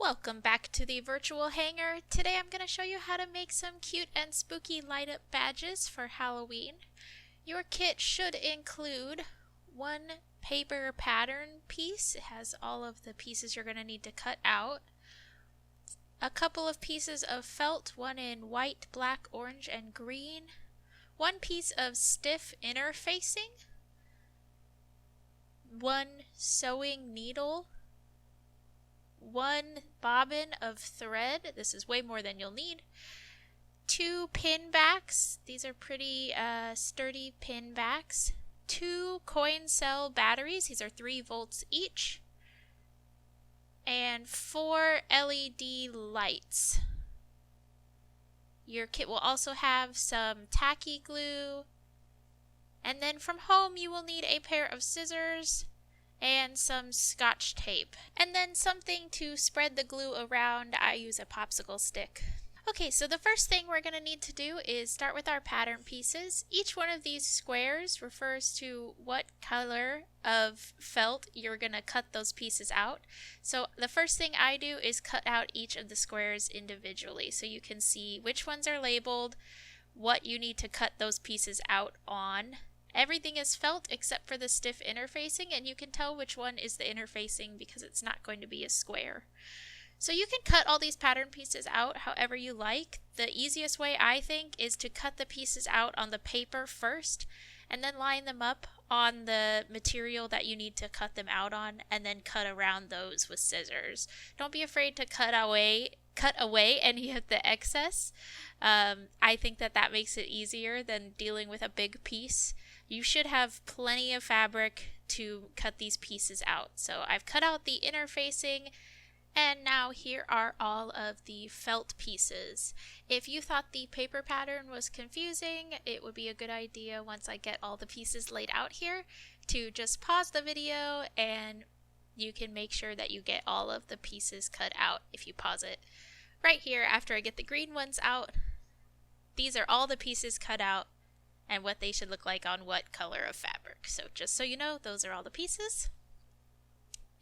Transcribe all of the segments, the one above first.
Welcome back to the virtual hangar. Today I'm going to show you how to make some cute and spooky light up badges for Halloween. Your kit should include one paper pattern piece. It has all of the pieces you're going to need to cut out. A couple of pieces of felt, one in white, black, orange, and green. One piece of stiff interfacing. One sewing needle. One bobbin of thread. This is way more than you'll need. Two pin backs. These are pretty sturdy pin backs. Two coin cell batteries. These are 3 volts each. And 4 LED lights. Your kit will also have some tacky glue. And then from home you will need a pair of scissors and some scotch tape. And then something to spread the glue around. I use a popsicle stick. Okay, so the first thing we're going to need to do is start with our pattern pieces. Each one of these squares refers to what color of felt you're going to cut those pieces out. So the first thing I do is cut out each of the squares individually so you can see which ones are labeled, what you need to cut those pieces out on. Everything is felt except for the stiff interfacing, and you can tell which one is the interfacing because it's not going to be a square. So you can cut all these pattern pieces out however you like. The easiest way, I think, is to cut the pieces out on the paper first and then line them up on the material that you need to cut them out on and then cut around those with scissors. Don't be afraid to cut away any of the excess. I think that makes it easier than dealing with a big piece. You should have plenty of fabric to cut these pieces out. So I've cut out the interfacing, and now here are all of the felt pieces. If you thought the paper pattern was confusing, it would be a good idea once I get all the pieces laid out here to just pause the video and you can make sure that you get all of the pieces cut out if you pause it. Right here, after I get the green ones out, these are all the pieces cut out and what they should look like on what color of fabric. So just so you know, those are all the pieces.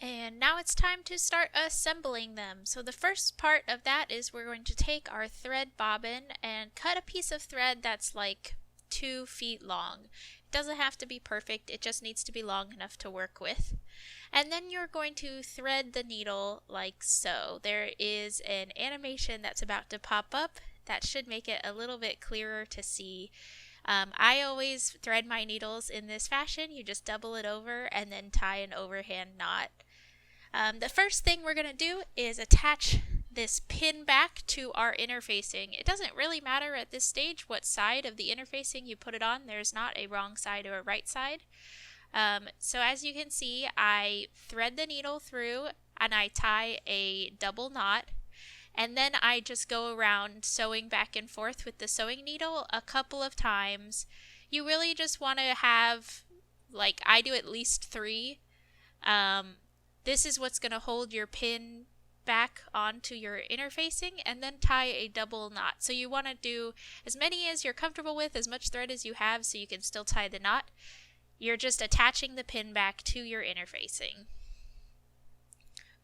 And now it's time to start assembling them. So the first part of that is we're going to take our thread bobbin and cut a piece of thread that's like 2 feet long. It doesn't have to be perfect, it just needs to be long enough to work with. And then you're going to thread the needle like so. There is an animation that's about to pop up that should make it a little bit clearer to see. I always thread my needles in this fashion. You just double it over and then tie an overhand knot. The first thing we're going to do is attach this pin back to our interfacing. It doesn't really matter at this stage what side of the interfacing you put it on. There's not a wrong side or a right side. So as you can see, I thread the needle through and I tie a double knot. And then I just go around sewing back and forth with the sewing needle a couple of times. You really just want to have, like I do, at least 3. This is what's going to hold your pin back onto your interfacing, and then tie a double knot. So you want to do as many as you're comfortable with, as much thread as you have so you can still tie the knot. You're just attaching the pin back to your interfacing.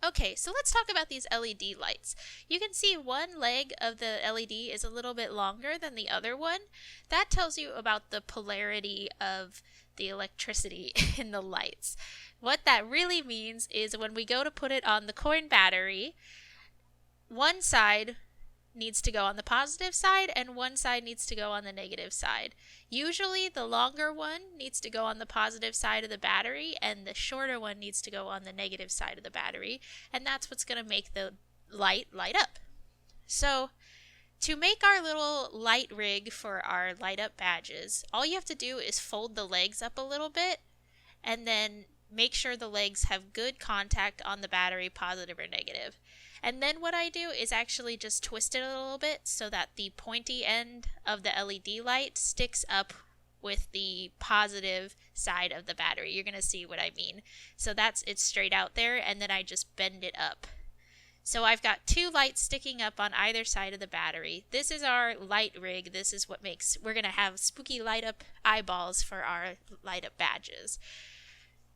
Okay, so let's talk about these LED lights. You can see one leg of the LED is a little bit longer than the other one. That tells you about the polarity of the electricity in the lights. What that really means is when we go to put it on the coin battery, one side needs to go on the positive side and one side needs to go on the negative side. Usually the longer one needs to go on the positive side of the battery and the shorter one needs to go on the negative side of the battery, and that's what's going to make the light up. So to make our little light rig for our light up badges, all you have to do is fold the legs up a little bit and then make sure the legs have good contact on the battery, positive or negative. And then what I do is actually just twist it a little bit so that the pointy end of the LED light sticks up with the positive side of the battery. You're going to see what I mean. So it's straight out there, and then I just bend it up. So I've got 2 lights sticking up on either side of the battery. This is our light rig. This is what we're going to have spooky light up eyeballs for our light up badges.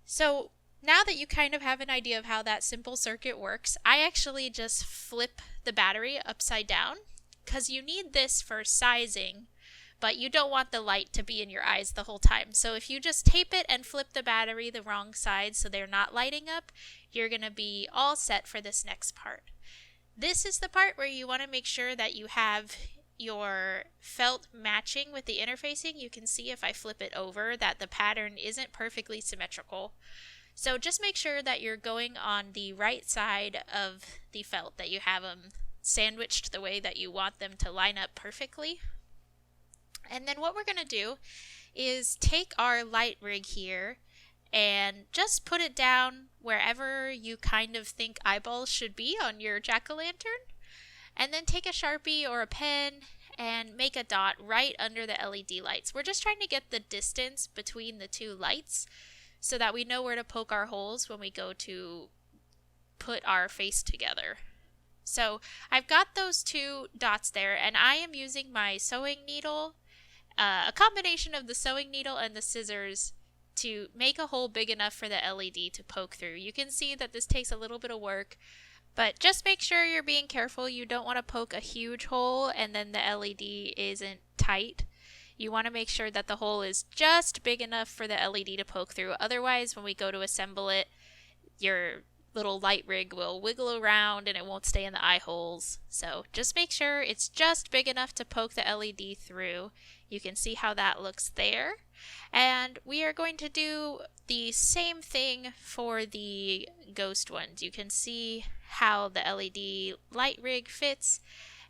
So Now that you kind of have an idea of how that simple circuit works, I actually just flip the battery upside down because you need this for sizing, but you don't want the light to be in your eyes the whole time. So if you just tape it and flip the battery the wrong side so they're not lighting up, you're going to be all set for this next part. This is the part where you want to make sure that you have your felt matching with the interfacing. You can see if I flip it over that the pattern isn't perfectly symmetrical. So just make sure that you're going on the right side of the felt, that you have them sandwiched the way that you want them to line up perfectly. And then what we're going to do is take our light rig here and just put it down wherever you kind of think eyeballs should be on your jack-o'-lantern. And then take a Sharpie or a pen and make a dot right under the LED lights. We're just trying to get the distance between the two lights so that we know where to poke our holes when we go to put our face together. So I've got those two dots there, and I am using my sewing needle, a combination of the sewing needle and the scissors, to make a hole big enough for the LED to poke through. You can see that this takes a little bit of work, but just make sure you're being careful. You don't want to poke a huge hole and then the LED isn't tight. You want to make sure that the hole is just big enough for the LED to poke through. Otherwise, when we go to assemble it, your little light rig will wiggle around and it won't stay in the eye holes. So just make sure it's just big enough to poke the LED through. You can see how that looks there. And we are going to do the same thing for the ghost ones. You can see how the LED light rig fits,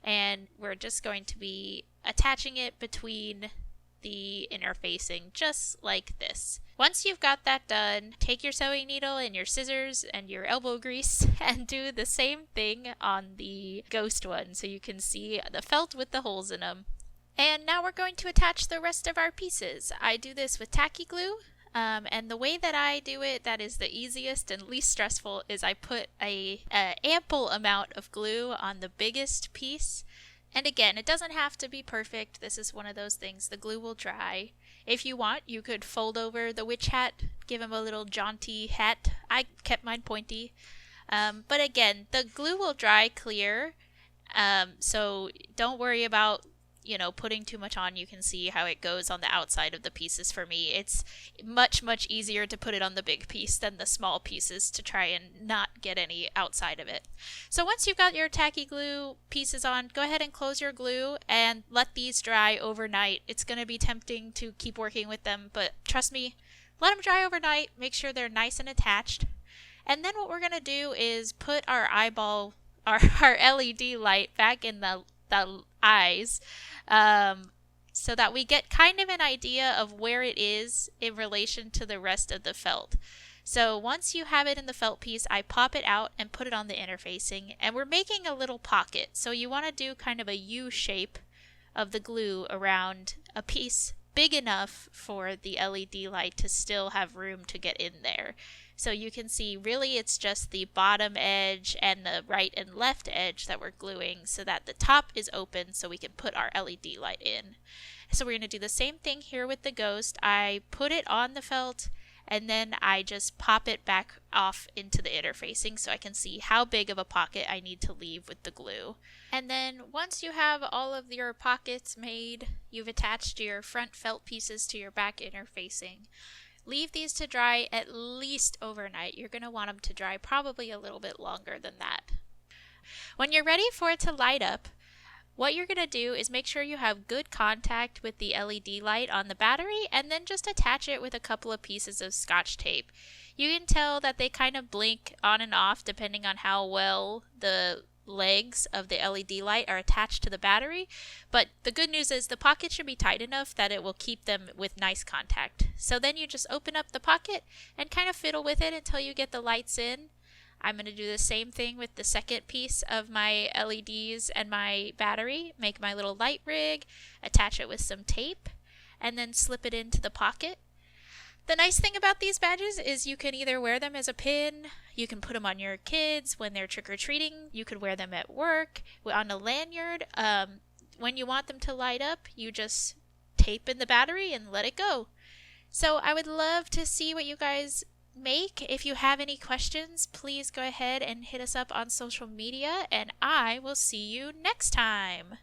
and we're just going to be attaching it between the interfacing just like this. Once you've got that done, take your sewing needle and your scissors and your elbow grease and do the same thing on the ghost one so you can see the felt with the holes in them. And now we're going to attach the rest of our pieces. I do this with Tacky Glue, and the way that I do it that is the easiest and least stressful is I put a ample amount of glue on the biggest piece. And again, it doesn't have to be perfect. This is one of those things. The glue will dry. If you want, you could fold over the witch hat, give him a little jaunty hat. I kept mine pointy. But again, the glue will dry clear, so don't worry about putting too much on. You can see how it goes on the outside of the pieces. For me, it's much easier to put it on the big piece than the small pieces to try and not get any outside of it. So once you've got your Tacky Glue pieces on, go ahead and close your glue and let these dry overnight. It's going to be tempting to keep working with them, but trust me, let them dry overnight. Make sure they're nice and attached. And then what we're going to do is put our eyeball, our LED light back in the eyes, so that we get kind of an idea of where it is in relation to the rest of the felt. So once you have it in the felt piece, I pop it out and put it on the interfacing, and we're making a little pocket. So you want to do kind of a U shape of the glue around a piece big enough for the LED light to still have room to get in there. So you can see really it's just the bottom edge and the right and left edge that we're gluing so that the top is open so we can put our LED light in. So we're going to do the same thing here with the ghost. I put it on the felt and then I just pop it back off into the interfacing so I can see how big of a pocket I need to leave with the glue. And then once you have all of your pockets made, you've attached your front felt pieces to your back interfacing. Leave these to dry at least overnight. You're going to want them to dry probably a little bit longer than that. When you're ready for it to light up, what you're going to do is make sure you have good contact with the LED light on the battery and then just attach it with a couple of pieces of Scotch tape. You can tell that they kind of blink on and off depending on how well the legs of the LED light are attached to the battery, but the good news is the pocket should be tight enough that it will keep them with nice contact. So then you just open up the pocket and kind of fiddle with it until you get the lights in. I'm going to do the same thing with the second piece of my LEDs and my battery. Make my little light rig, attach it with some tape, and then slip it into the pocket. The nice thing about these badges is you can either wear them as a pin, you can put them on your kids when they're trick-or-treating, you could wear them at work, on a lanyard. When you want them to light up, you just tape in the battery and let it go. So I would love to see what you guys make. If you have any questions, please go ahead and hit us up on social media, and I will see you next time.